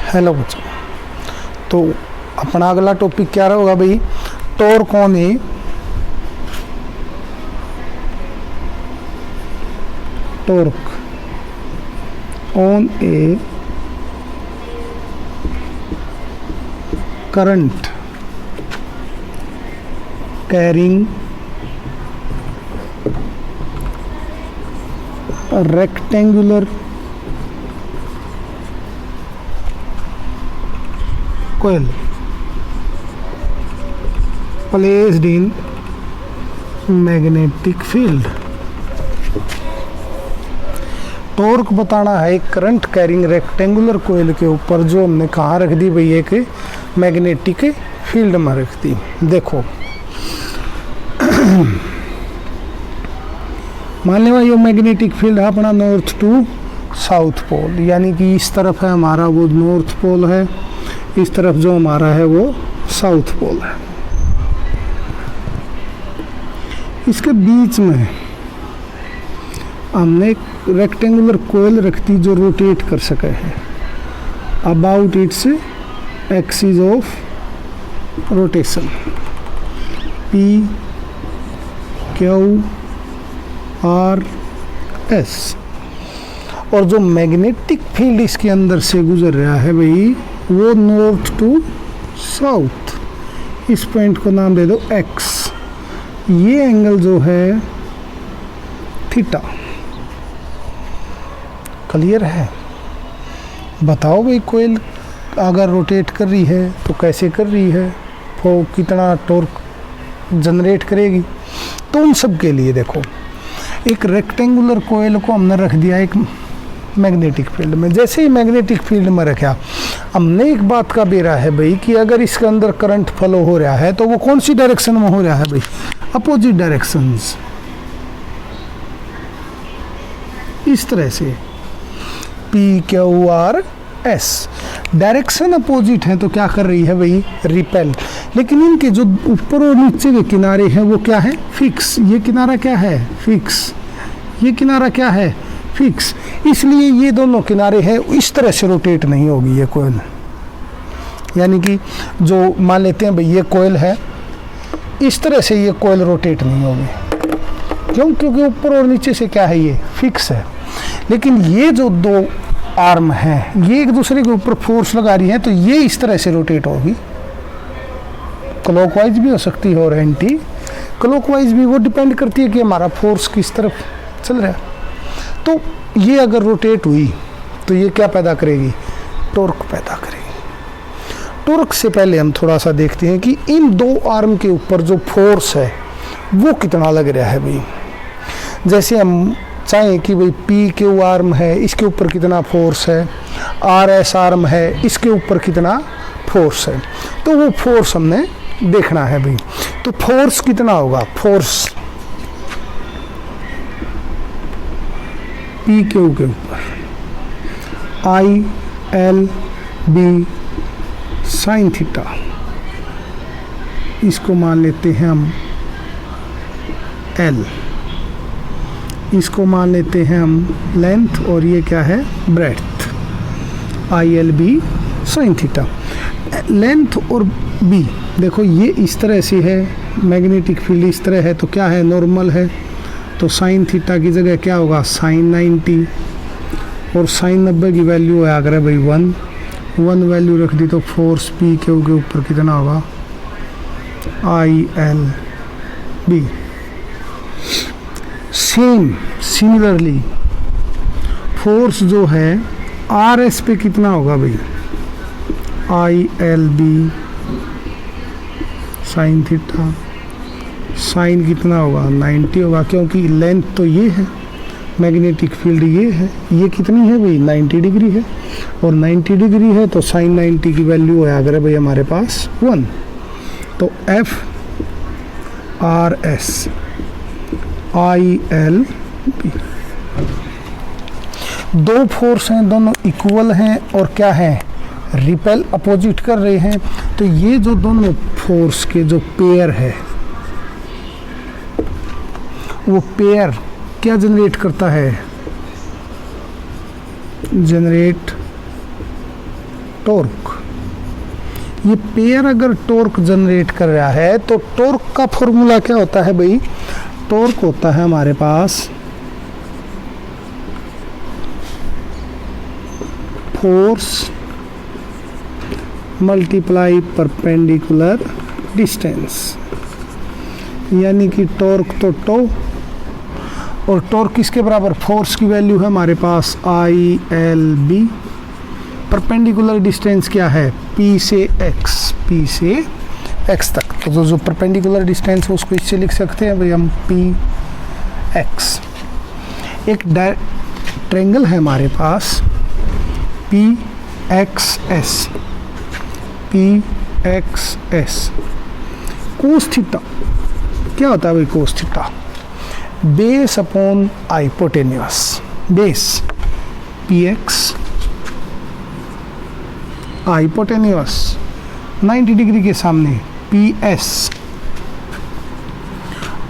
Hello बच्चों, तो अपना अगला टॉपिक क्या होगा भाई? Torque on A current carrying rectangular coil placed in magnetic field। Torque बताना है करंट कैरिंग रेक्टेंगुलर कोयल के ऊपर, जो हमने कहाँ रख दी भाई? एक मैग्नेटिक फील्ड में रख दी। देखो मान लो ये मैग्नेटिक फील्ड है अपना नॉर्थ टू साउथ पोल, यानी कि इस तरफ है हमारा वो नॉर्थ पोल है, इस तरफ जो हमारा है वो साउथ पोल है। इसके बीच में हमने एक रेक्टेंगुलर कोयल रख दी जो रोटेट कर सके है about its axis of rotation P Q R S। और जो मैग्नेटिक फील्ड इसके अंदर से गुजर रहा है भाई वो नॉर्थ टू साउथ, इस पॉइंट को नाम दे दो X। ये एंगल जो है थीटा। क्लियर है? बताओ भाई कोयल अगर रोटेट कर रही है तो कैसे कर रही है, वो कितना टॉर्क जनरेट करेगी। तो उन सब के लिए देखो एक रेक्टेंगुलर कोयल को हमने रख दिया एक मैग्नेटिक फील्ड में। जैसे ही मैग्नेटिक फील्ड में रखा, हमने एक बात का बेरा है भाई कि अगर इसके अंदर करंट फ्लो हो रहा है तो वो कौन सी डायरेक्शन में हो रहा है भाई? Opposite directions. इस तरह से P Q R S direction opposite है तो क्या कर रही है भाई? रिपेल। लेकिन इनके जो ऊपर और नीचे के किनारे हैं वो क्या है? फिक्स। ये किनारा क्या है? फिक्स। ये किनारा क्या है? फिक्स। इसलिए ये दोनों किनारे हैं, इस तरह से रोटेट नहीं होगी ये कोयल। यानी कि जो मान लेते हैं भाई ये कोयल है, इस तरह से ये कोयल रोटेट नहीं होगी। क्यों? क्योंकि ऊपर और नीचे से क्या है? ये फिक्स है। लेकिन ये जो दो आर्म हैं ये एक दूसरे के ऊपर फोर्स लगा रही हैं, तो ये इस तरह से रोटेट होगी। क्लॉकवाइज भी हो सकती है और एंटी क्लॉकवाइज भी, वो डिपेंड करती है कि हमारा फोर्स किस तरफ चल रहा है। तो ये अगर रोटेट हुई तो ये क्या पैदा करेगी? टॉर्क पैदा करेगी। टॉर्क से पहले हम थोड़ा सा देखते हैं कि इन दो आर्म के ऊपर जो फोर्स है वो कितना लग रहा है भाई। जैसे हम चाहें कि भाई P Q आर्म है, इसके ऊपर कितना फोर्स है, R S आर्म है, इसके ऊपर कितना फोर्स है, तो वो फोर्स हमने देखना है भाई। तो फोर्स कितना होगा? फोर्स P Q के ऊपर I L B sine theta, इसको मान लेते हैं हम L, इसको मान लेते हैं हम लेंथ, और ये क्या है? Breadth. ILB sine theta. Length और B देखो ये इस तरह से है, मैग्नेटिक फील्ड इस तरह है, तो क्या है? नॉर्मल है। तो साइन थीटा की जगह क्या होगा? साइन 90, और साइन 90 की वैल्यू है अगर भाई 1 वैल्यू रख दी तो फोर्स P Q के ऊपर कितना होगा? ILB। सिमिलरली फोर्स जो है RS पे कितना होगा भाई? ILB sine theta. साइन कितना होगा? 90 होगा, क्योंकि लेंथ तो ये है, मैग्नेटिक फील्ड ये है, ये कितनी है भाई? 90 डिग्री है, और 90 डिग्री है तो साइन 90 की वैल्यू है अगर भाई हमारे पास 1। तो FRS ILB। दो फोर्स हैं, दोनों इक्वल हैं और क्या है? रिपेल अपोजिट कर रहे हैं। तो ये जो दोनों फोर्स के जो पेयर है वो पेयर क्या जनरेट करता है? Generate torque. ये पेयर अगर टॉर्क जनरेट कर रहा है तो टॉर्क का फॉर्मूला क्या होता है भाई? टॉर्क होता है हमारे पास फोर्स मल्टीप्लाई परपेंडिकुलर डिस्टेंस, यानी कि टॉर्क तो टो, और टॉर्क किसके बराबर? फोर्स की वैल्यू है हमारे पास I L B, perpendicular distance क्या है? पी से एक्स तक। तो जो परपेंडिकुलर डिस्टेंस है उसको इससे लिख सकते हैं भाई हम पी एक्स। एक ट्रायंगल है हमारे पास P X S, cos theta क्या होता है भाई? Cos theta base upon hypotenuse, base P X, hypotenuse 90 degree के सामने पी एस,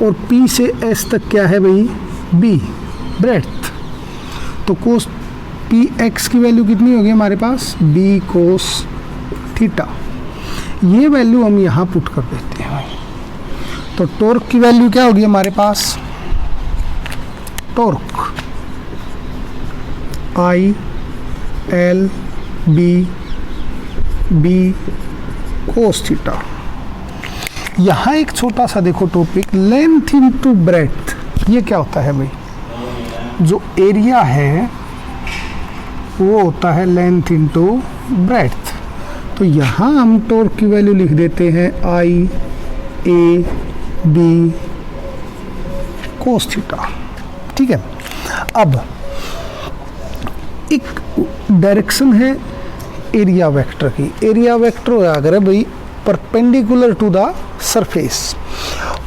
और पी से एस तक क्या है भाई? B, breadth. तो कोस पी एक्स की वैल्यू कितनी होगी हमारे पास? B cos theta. ये वैल्यू हम यहाँ पुट कर देते हैं भाई। तो टॉर्क की वैल्यू क्या होगी हमारे पास? Torque I L B cos theta. यहाँ एक छोटा सा देखो टॉपिक, लेंथ इनटू ब्रेड्थ। ये क्या होता है भाई? जो एरिया है वो होता है लेंथ इनटू ब्रेड्थ। तो यहाँ हम टॉर्क की वैल्यू लिख देते हैं आई ए बी कोस थीटा, ठीक है। अब एक डायरेक्शन है एरिया वेक्टर की। एरिया वेक्टर होगा अगर भाई परपेंडिकुलर टू द सरफेस,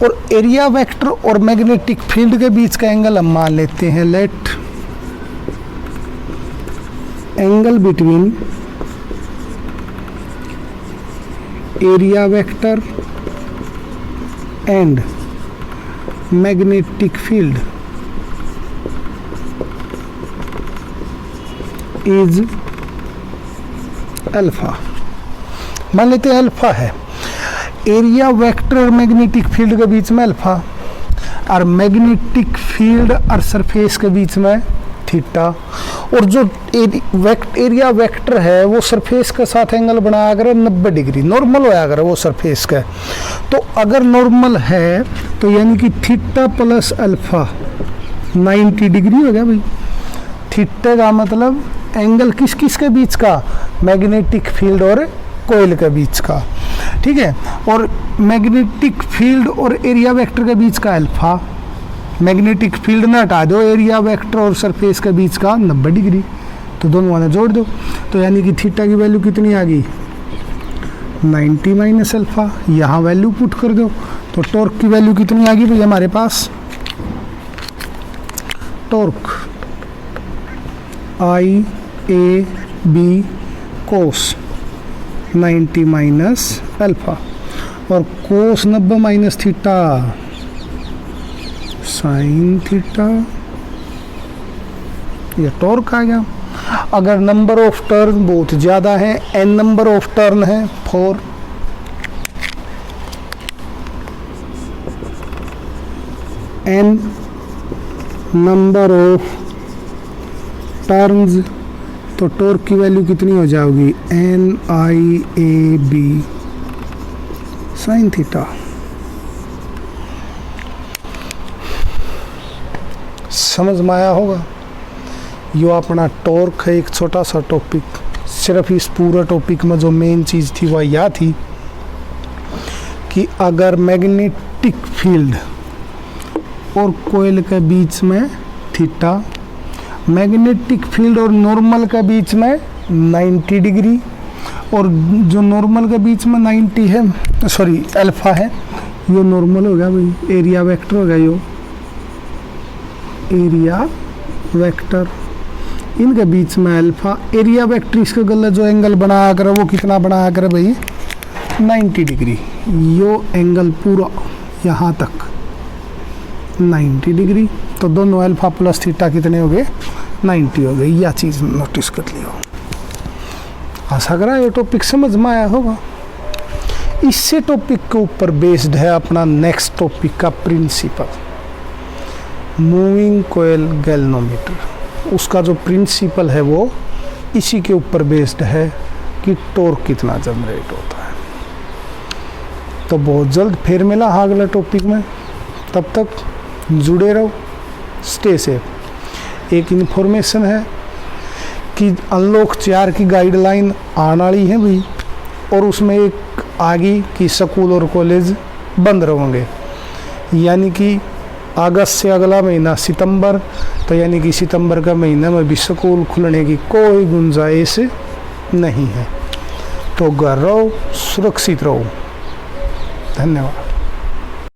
और एरिया वेक्टर और मैग्नेटिक फील्ड के बीच का एंगल हम मान लेते हैं, let angle between area vector and magnetic field is alpha. मान लेते हैं अल्फा है। एरिया वेक्टर और मैग्नेटिक फील्ड के बीच में अल्फा, और मैग्नेटिक फील्ड और सरफेस के बीच में थीटा। और जो एरिया वेक्टर है वो सरफेस के साथ एंगल बनाया अगर 90 डिग्री, नॉर्मल होया अगर वो सरफेस का, तो अगर नॉर्मल है तो यानी कि थीटा प्लस अल्फा 90 डिग्री हो गया भाई। थीटा का मतलब एंगल किस किस के बीच का? मैग्नेटिक फील्ड और कोयल के बीच का, ठीक है। और मैग्नेटिक फील्ड और एरिया वेक्टर के बीच का अल्फा, मैग्नेटिक फील्ड ना हटा दो, एरिया वेक्टर और सरफेस के बीच का 90 डिग्री, तो दोनों वाले जोड़ दो। तो यानी कि थीटा की वैल्यू कितनी आ गई? 90 माइनस अल्फा। यहाँ वैल्यू पुट कर दो तो टॉर्क की वैल्यू कितनी आ गई भाई हमारे पास? Torque I A B cos 90 minus alpha, और cos 90 minus theta sine theta. ये टॉर्क आ गया। अगर नंबर ऑफ टर्न बहुत ज़्यादा है, n नंबर ऑफ टर्न है 4, n नंबर ऑफ टर्न्स, तो टॉर्क की वैल्यू कितनी हो जाएगी? N I A B sine theta. समझ में आया होगा? यो अपना टॉर्क है, एक छोटा सा टॉपिक। सिर्फ इस पूरा टॉपिक में जो मेन चीज़ थी वह यह थी कि अगर मैग्नेटिक फील्ड और कोयल के बीच में थीटा, मैग्नेटिक फील्ड और नॉर्मल के बीच में 90 डिग्री, और जो नॉर्मल के बीच में 90 है, सॉरी अल्फा है, यो नॉर्मल हो गया भाई, एरिया वेक्टर हो गया यो एरिया वेक्टर, इनके बीच में अल्फा। एरिया वेक्टर इसके गलत जो एंगल बनाया करे वो कितना बनाया करे भाई? 90 डिग्री। यो एंगल पूरा यहाँ तक 90 डिग्री, तो दोनों अल्फा प्लस थीटा कितने हो गए? 90 हो गए। यह चीज़ नोटिस कर लियो। आशा करा ये टॉपिक समझ में आया होगा। इससे टॉपिक के ऊपर बेस्ड है अपना नेक्स्ट टॉपिक का प्रिंसिपल, मूविंग कोयल गैल्वेनोमीटर। उसका जो प्रिंसिपल है वो इसी के ऊपर बेस्ड है कि टॉर्क कितना जनरेट होता है। तो बहुत जल्द फिर मिला अगले टॉपिक में, तब तक जुड़े रहो, स्टे सेफ। एक इन्फॉर्मेशन है कि अनलॉक 4 की गाइडलाइन आने वाली है भाई, और उसमें एक आगे कि स्कूल और कॉलेज बंद रहेंगे, यानी कि अगस्त से अगला महीना सितंबर, तो यानी कि सितंबर का महीना में भी स्कूल खुलने की कोई गुंजाइश नहीं है। तो घर रहो, सुरक्षित रहो। धन्यवाद।